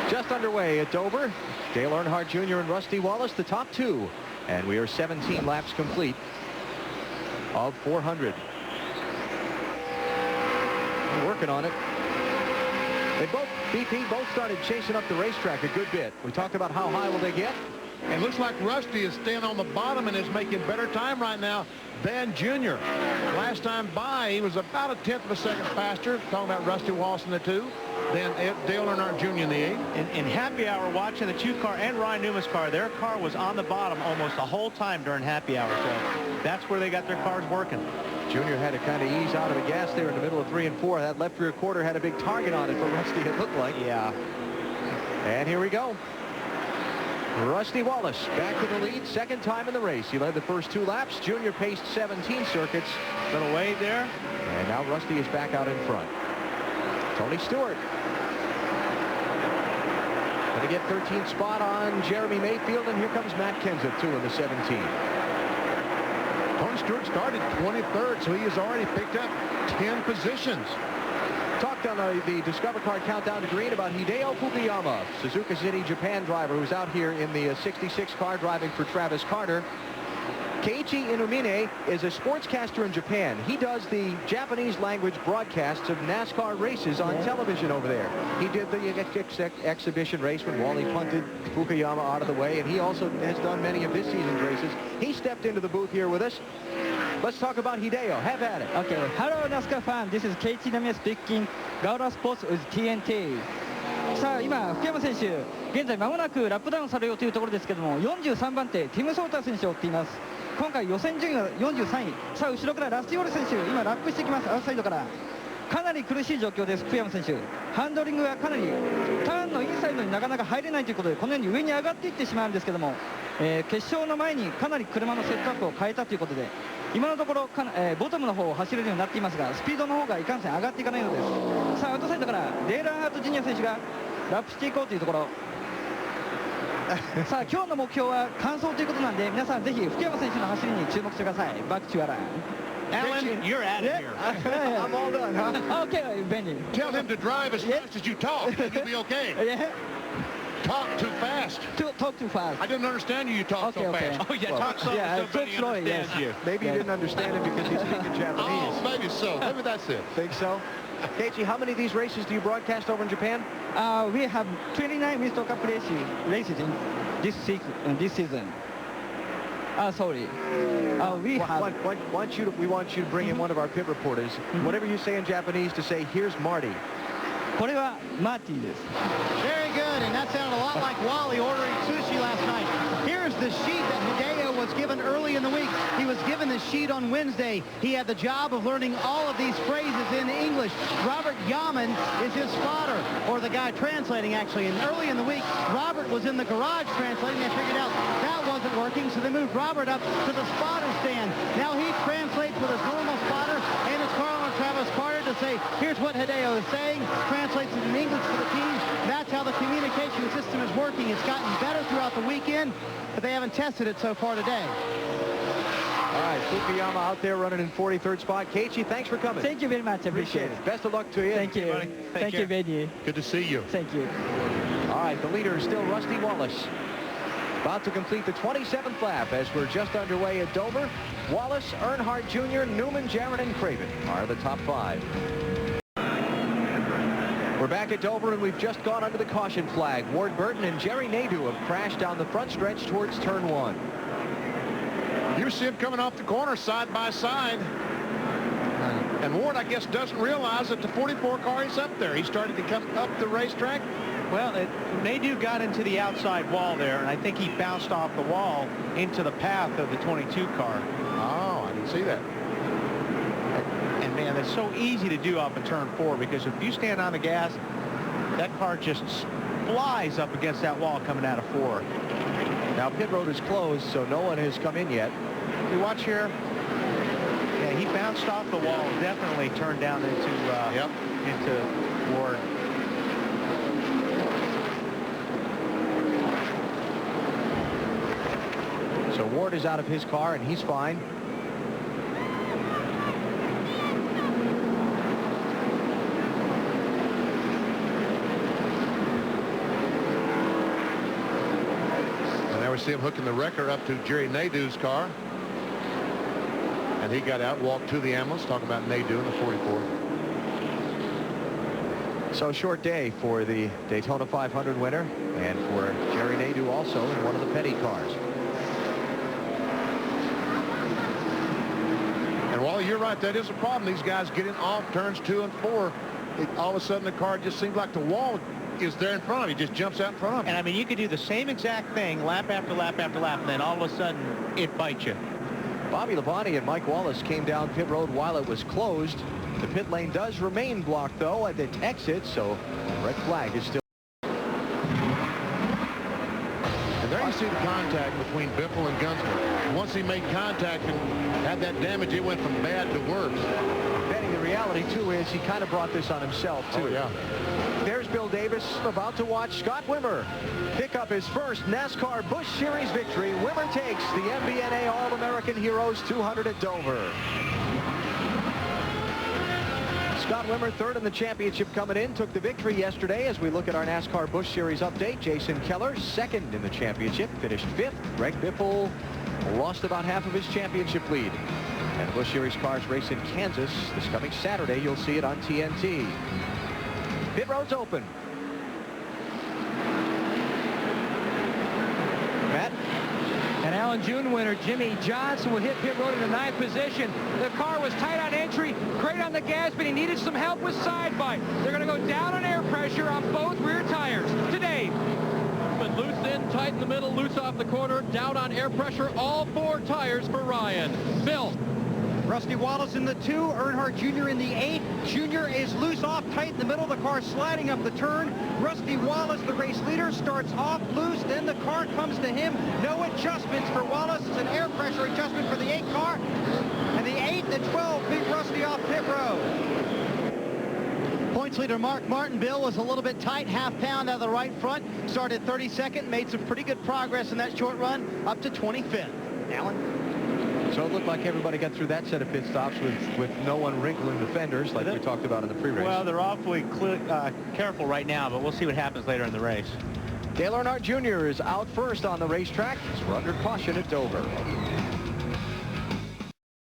Just underway at Dover. Dale Earnhardt Jr. and Rusty Wallace, the top two. And we are 17 laps complete of 400. We're working on it. They both, BP, both started chasing up the racetrack a good bit. We talked about how high will they get. And looks like Rusty is staying on the bottom and is making better time right now than Junior. Last time by, he was about a tenth of a second faster. Talking about Rusty Wallace in the 2. Then Dale Earnhardt Jr. in the 8. In happy hour, watching the 2 car and Ryan Newman's car, their car was on the bottom almost the whole time during happy hour. So that's where they got their cars working. Junior had to kind of ease out of the gas there in the middle of 3 and 4. That left rear quarter had a big target on it for Rusty, it looked like. Yeah. And here we go. Rusty Wallace back to the lead, second time in the race. He led the first 2 laps. Junior paced 17 circuits. Little wave there. And now Rusty is back out in front. Tony Stewart. Going to get 13th spot on Jeremy Mayfield, and here comes Matt Kenseth, too, in the 17. Tony Stewart started 23rd, so he has already picked up 10 positions. Talked on the Discover Card Countdown to Green about Hideo Fukuyama, Suzuka City, Japan driver who's out here in the 66 car driving for Travis Carter. Keiichi Inumine is a sportscaster in Japan. He does the Japanese language broadcasts of NASCAR races on television over there. He did the exhibition race when Wally punted Fukuyama out of the way, and he also has done many of this season's races. He stepped into the booth here with us. Let's talk about Hideo. Have at it. Okay. Hello, NASCAR fan. This is Keiichi Inumine speaking. Gaura Sports with TNT. さあ今、福山選手、現在まもなくラップダウンされようというところですけども、43番手、ティム・ソーター選手を追っています。今回予選順位は43位。さあ後ろからラスティ・ウォル選手、今ラップしてきます、アウトサイドから。かなり苦しい状況です、福山選手。ハンドリングがかなりターンのインサイドになかなか入れないということで、このように上に上がっていってしまうんですけども、決勝の前にかなり車のセットアップを変えたということで、今のところボトムの方を走れるようになっていますが、スピードの方がいかんせん上がっていかないようです。さあアウトサイドからデール・アンハート・ジュニア選手がラップしていこうというところ。さあ今日の目標は完走ということなんで、皆さんぜひ福山選手の走りに注目してください。バックチュアラン。Alan, you're out of here. I'm all done, huh? Okay, Benny. Tell him to drive as fast as you talk, and you'll be okay. Yeah. Talk too fast. Talk too fast. I didn't understand you talk so fast. Oh, yeah, talk so Benny understands you. Maybe you didn't understand him because he's speaking Japanese. Oh, maybe so. Maybe that's it. Think so? Keiichi, how many of these races do you broadcast over in Japan? We have 29 Winston Cup races in this season. Sorry. We want you to bring in one of our pit reporters. Whatever you say in Japanese to say, here's Marty. これはマーティです。 Very good, and that sounded a lot like Wally ordering sushi last night. Here's the sheet that Hideo was given early in the week. He was given the sheet on Wednesday. He had the job of learning all of these phrases in English. Robert Yaman is his spotter, or the guy translating, actually. And early in the week, Robert was in the garage translating. They figured out that wasn't working, so they moved Robert up to the spotter stand. Now he translates with his normal spotter, and it's Travis Carter to say, here's what Hideo is saying, translates it in English for the team. That's how the communication system is working. It's gotten better throughout the weekend, but they haven't tested it so far today. All right, Fukuyama out there running in 43rd spot. Keiichi, thanks for coming. Thank you very much. I appreciate it. Best of luck to you. Thank you. Thank you, Benny. Good to see you. Thank you. All right, the leader is still Rusty Wallace. About to complete the 27th lap as we're just underway at Dover. Wallace, Earnhardt Jr., Newman, Jarrett, and Craven are the top 5. We're back at Dover, and we've just gone under the caution flag. Ward Burton and Jerry Nadeau have crashed down the front stretch towards turn 1. You see him coming off the corner side by side. And Ward, I guess, doesn't realize that the 44 car is up there. He started to come up the racetrack. Well, Nadeau got into the outside wall there, and I think he bounced off the wall into the path of the 22 car. Oh, I didn't see that. And, man, that's so easy to do off of turn 4, because if you stand on the gas, that car just flies up against that wall coming out of 4. Now, pit road is closed, so no one has come in yet. You watch here. Yeah, he bounced off the wall, definitely turned down into Ward. So Ward is out of his car, and he's fine. see him hooking the wrecker up to Jerry Nadeau's car. And he got out, walked to the ambulance, talking about Nadeau in the 44. So short day for the Daytona 500 winner and for Jerry Nadeau also in one of the Petty cars. And Wally, you're right, that is a problem. These guys getting off turns 2 and 4. All of a sudden the car just seems like the wall is there in front of him. He just jumps out in front of him. And I mean, you could do the same exact thing lap after lap after lap, and then all of a sudden it bites you. Bobby Labonte and Mike Wallace came down pit road while it was closed. The pit lane does remain blocked, though, at its exit, so red flag is still. And there you see the contact between Biffle and Gunsman. Once he made contact and had that damage, it went from bad to worse. Benny, the reality, too, is he kind of brought this on himself, too. Oh, yeah. There's Bill Davis about to watch Scott Wimmer pick up his first NASCAR Busch Series victory. Wimmer takes the MBNA All-American Heroes 200 at Dover. Scott Wimmer, third in the championship coming in, took the victory yesterday. As we look at our NASCAR Busch Series update, Jason Keller, second in the championship, finished 5th. Greg Biffle lost about half of his championship lead. And the Busch Series cars race in Kansas this coming Saturday. You'll see it on TNT. Pit road's open. Matt? And Allen June winner Jimmy Johnson will hit pit road in the 9th position. The car was tight on entry, great on the gas, but he needed some help with side bite. They're going to go down on air pressure on both rear tires. Today, But loose in, tight in the middle, loose off the corner, down on air pressure, all 4 tires for Ryan. Bill. Rusty Wallace in the 2, Earnhardt Jr. in the 8. Jr. is loose off tight in the middle. The car sliding up the turn. Rusty Wallace, the race leader, starts off loose. Then the car comes to him. No adjustments for Wallace. It's an air pressure adjustment for the 8 car. And the 8 and the 12 beat Rusty off pit road. Points leader Mark Martinville was a little bit tight, half pound out of the right front. Started 32nd, made some pretty good progress in that short run, up to 25th. Alan? So it looked like everybody got through that set of pit stops with no one wrinkling the fenders like we talked about in the pre-race. Well, they're awfully careful right now, but we'll see what happens later in the race. Dale Earnhardt Jr. is out first on the racetrack as we're under caution at Dover.